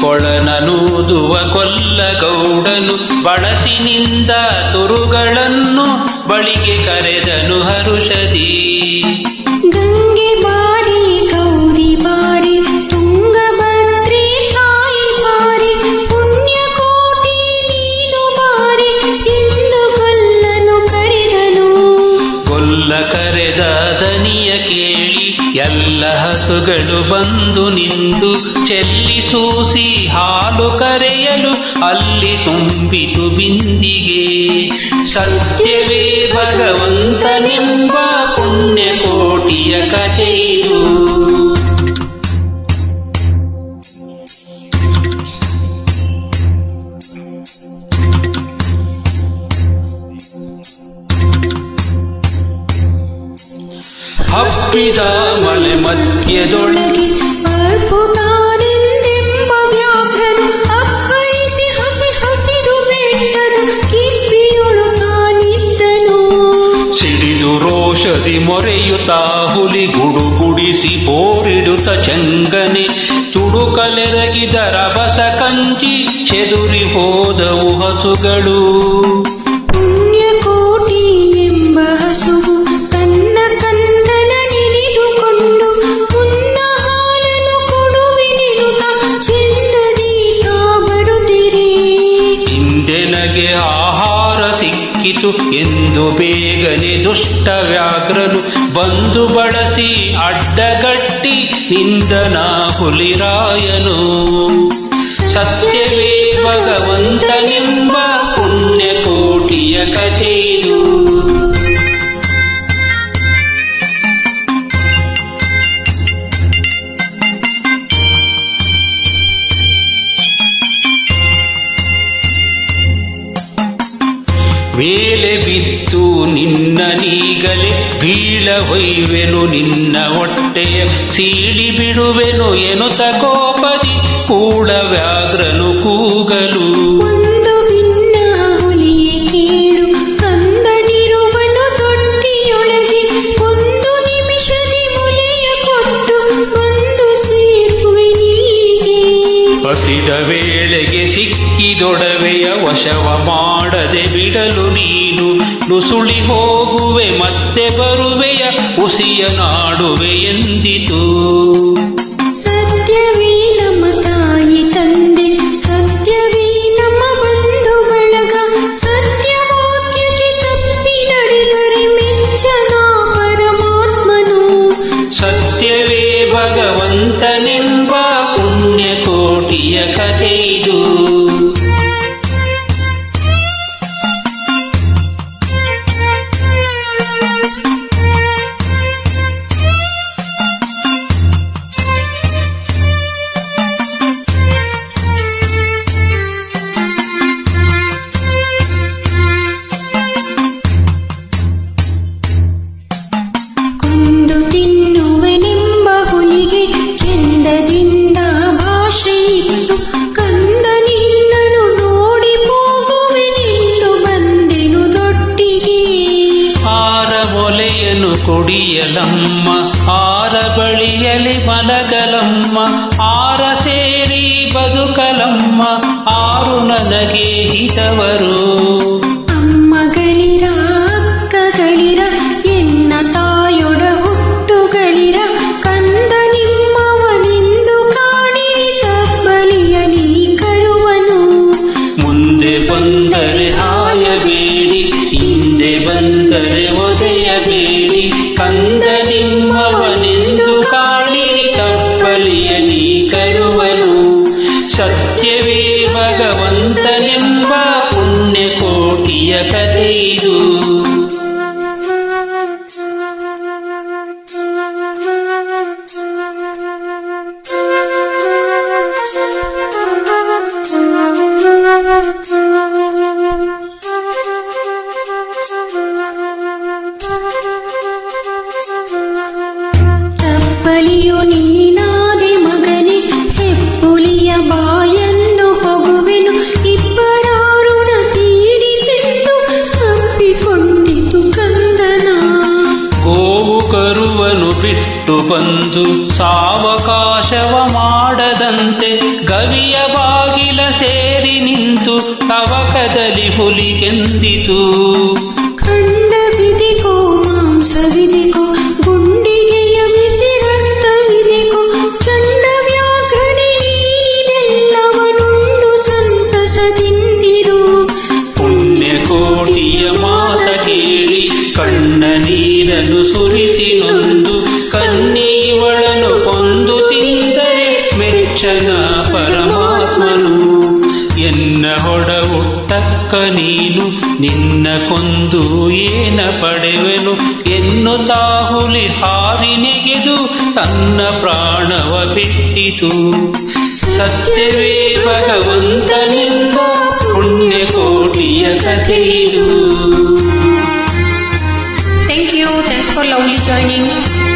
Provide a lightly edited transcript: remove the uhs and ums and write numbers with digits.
ಕೊಳನನೂದುವ ಕೊಲ್ಲಗೌಡನು ಬಳಸಿನಿಂದ ತುರುಗಳನ್ನು ಬಳಿಗೆ ಕರೆದನು ಹರುಷದಿ. ಗಂಗೆ ಬಾರಿ ಗೌರಿ ಬಾರಿ ತುಂಗಭದ್ರಿ ತಾಯಿ ಬಾರಿ ಪುಣ್ಯಕೋಟಿ ನೀನು ಬಾರಿ ಎಂದು ಗೊಲ್ಲನು ಕರೆದನು. ಗೊಲ್ಲ ಕರೆದ ದನಿಯ ಕೇಳಿ ಎಲ್ಲ ಹಸುಗಳು ಬಂದು ನಿಂತು ಚೆಲ್ಲಿಸೂಸಿ ಹಾಲು ಕರೆಯಲು ಅಲ್ಲಿ ತುಂಬಿತು ಬಿಂದಿಗೆ. ಸತ್ಯವೇ ಭಗವಂತನೆಂಬ ಪುಣ್ಯಕೋಟಿಯ ಕಥೆಯಿದು. ಹಬ್ಬಿದ ಮಲೆ ಮಧ್ಯದೊಳಗೆ ಅರ್ಪುತಾನೆಂದೆಂಬ ವ್ಯಾಘ್ರನು ಅಪ್ಪಳಿಸಿ ಹಸಿ ಹಸಿದು ಬೆಟ್ಟದ ಕಿಪ್ಪಿಯೊಳು ತಾನಿದ್ದನು. ಸಿಡಿದು ರೋಷದಿ ಮೊರೆಯುತ್ತಾ ಹುಲಿ ಗುಡುಗುಡಿಸಿ ಬೋರಿಡುತ್ತ ಚಂಗನೆ ತುಡುಕಲೆರಗಿದರ ಬಸ ಕಂಚಿ ಚೆದುರಿ ಹೋದವು ಹಸುಗಳು. ಪುಣ್ಯಕೋಟಿ ಎಂಬ ಹಸುವು ತನ್ನ ಕಂದನ ನಿಡಿದುಕೊಂಡು ಮುನ್ನ ಹಾಲನ್ನು ಕೊಡುವೆನೆನುತ ಚೆಂದದೀತ ಬರುತ್ತಿರಿ. ಹಿಂದೆನಗೆ ಆಹಾರ ಸಿಕ್ಕಿತು ಎಂದು ಬೇಗನೆ ದುಷ್ಟ ವ್ಯಾಘ್ರನು ಬಂದು ಬಳಸಿ ಅಡ್ಡಗಟ್ಟಿ ನಿಂದನ ಹುಲಿರಾಯನು. ಸತ್ಯವೇ ಭಗವಂತನೆಂಬ ಪುಣ್ಯಕೋಟಿಯ ಕಥೆಯಿದು. ಮೇಲೆ ಬಿದ್ದು ನಿನ್ನ ನೀಗಲೆ ಬೀಳ ಹೊಯ್ವೆನು ನಿನ್ನ ಹೊಟ್ಟೆಯ ಸೀಳಿ ಬಿಡುವೆನು ಎನ್ನುತ್ತ ಕೋಪದಿ ಕೂಡ ವ್ಯಾಘ್ರನು ಕೂಗಲು. ಒಂದು ಭಿನ್ನ ಹುಲಿಯೇ ಕೇಳು ಕಂದನಿರುವನು ತೊಟ್ಟಿಯೊಳಗೆ ಒಂದು ನಿಮಿಷದಿ ಮುಲೆಯ ಕೊಟ್ಟು ಬಂದು ಸೇರುವೆನಿಲ್ಲಿಗೆ. ಹಸಿದ ವೇಳೆಗೆ ಸಿಕ್ಕಿದೊಡವೆಯ ವಶವ ಮಾಡದೆ ಬಿಡಲು ನೀನು ನುಸುಳಿ ಹೋಗುವೆ ಮತ್ತೆ ಬರುವೆಯ ಉಸಿಯ ನಾಡುವೆ ಎಂದಿತು. ಸತ್ಯವೇ ನಮ್ಮ ತಾಯಿ ತಂದೆ ಸತ್ಯವೇ ನಮ್ಮ ಬಂಧು ಬಳಗ ಸತ್ಯವಾಕ್ಯಕ್ಕೆ ತಪ್ಪಿ ನಡೆದರೆ ಮೆಚ್ಚನ ಪರಮಾತ್ಮನು. ಸತ್ಯವೇ ಭಗವಂತನೆಂಬ ಪುಣ್ಯಕೋಟಿಯ ಕಥೆಯಿದು. ಕೊಂದು ತಿನ್ನುವನೆಂಬ ಹುಲಿಗೆ ಚಂದದಿಂದ ಭಾಷೆ ಇತ್ತು. ಕಂದ ನಿನ್ನನು ನೋಡಿ ಹೋಗುವೆನೆಂದು ಬಂದೆನು ದೊಡ್ಡಿಗೆ. ಆರ ಮೊಲೆಯನ್ನು ಕೊಡಿಯಲಮ್ಮ ಆರ ಬಳಿಯಲಿ ಮಲಗಲಮ್ಮ ಆರ ಸೇರಿ ಬದುಕಲಮ್ಮ ಆರು ನನಗೆ ಹಿತವರು. ಅಮ್ಮಗಳಿರ ಅಕ್ಕಗಳಿರ ಎನ್ನ ತಾಯೊಡ ಹುಟ್ಟುಗಳಿರ ಕಂದ ನಿಮ್ಮವನೆಂದು ಕಾಣಿರಿ ತಬ್ಬಲಿಯ ನೀ ಕರುವನು. ಮುಂದೆ ಬಂದರೆ ಹಾಯಬೇಡಿ ಹಿಂದೆ ಬಂದರೆ ಒದೆಯಬೇಡಿ ಕಂದ ನಿಮ್ಮವನೆಂದು ಕಾಣಿರಿ ತಬ್ಬಲಿಯ ನೀ ಕರುವನು. ಸತ್ಯವೇ ಭಗವಂತನೆಂಬ ಪುಣ್ಯಕೋಟಿಯ ಕಥೆಯಿದು. ತಪ್ಪಲಿಯು ನೀನಾದೆ ಮಗನೇ ಹೆಪ್ಪುಲಿಯ ಬಾಯನ್ನು ಹೋಗುವೆನು ಇಬ್ಬರಾರುಣ ತೀರಿತೆಂದು ಅಪ್ಪಿಕೊಂಡಿತು ಕಂದನ. ಗೋವು ಕರುವನು ಬಿಟ್ಟು ಬಂದು ಸಾವಕಾಶವ ಮಾಡದಂತೆ ಗವಿಯ ಬಾಗಿಲ ಸೇರಿ ನಿಂತು ತವಕದಲ್ಲಿ ಹುಲಿಗೆಂದಿತು. ಖಂಡವಿದಿಕೋ ಮಾಂಸವಿದಿಕೋ ಗುಂಡಿಗೆಯ ಬಿಸಿ ರಕ್ತವಿದಿಕೋ ಚಂಡ ವ್ಯಾಘ್ರನೆ ನೀನೆಲ್ಲವನುಂಡು ಸಂತಸದಿಂದಿರು. ಪುಣ್ಯಕೋಟಿಯ ಮಾತ ಕೇಳಿ ಕಣ್ಣ ನೀರನ್ನು ಸುರಿಸಿ ನೊಂದು ಕನ್ನಿಯವಳನ್ನು ಕೊಂದು ತಿಂದರೆ ಮೆಚ್ಚನ ಪರಮಾತ್ಮನು. ಎನ್ನ ಹೊಡವುಟ್ಟಕ್ಕ ನೀನು ನಿನ್ನ ಕೊಂದು ಏನ ಪಡೆವೆನು ಎನ್ನುತ್ತಾ ಹುಲಿ ಹಾರಿ ನೆಗೆದು ತನ್ನ ಪ್ರಾಣವ ಬಿಟ್ಟಿತು. ಸತ್ಯವೇ ಭಗವಂತನೆಂಬ ಪುಣ್ಯಕೋಟಿಯ ಕಥೆಯಿದು. Thank you. Thanks for lovely joining.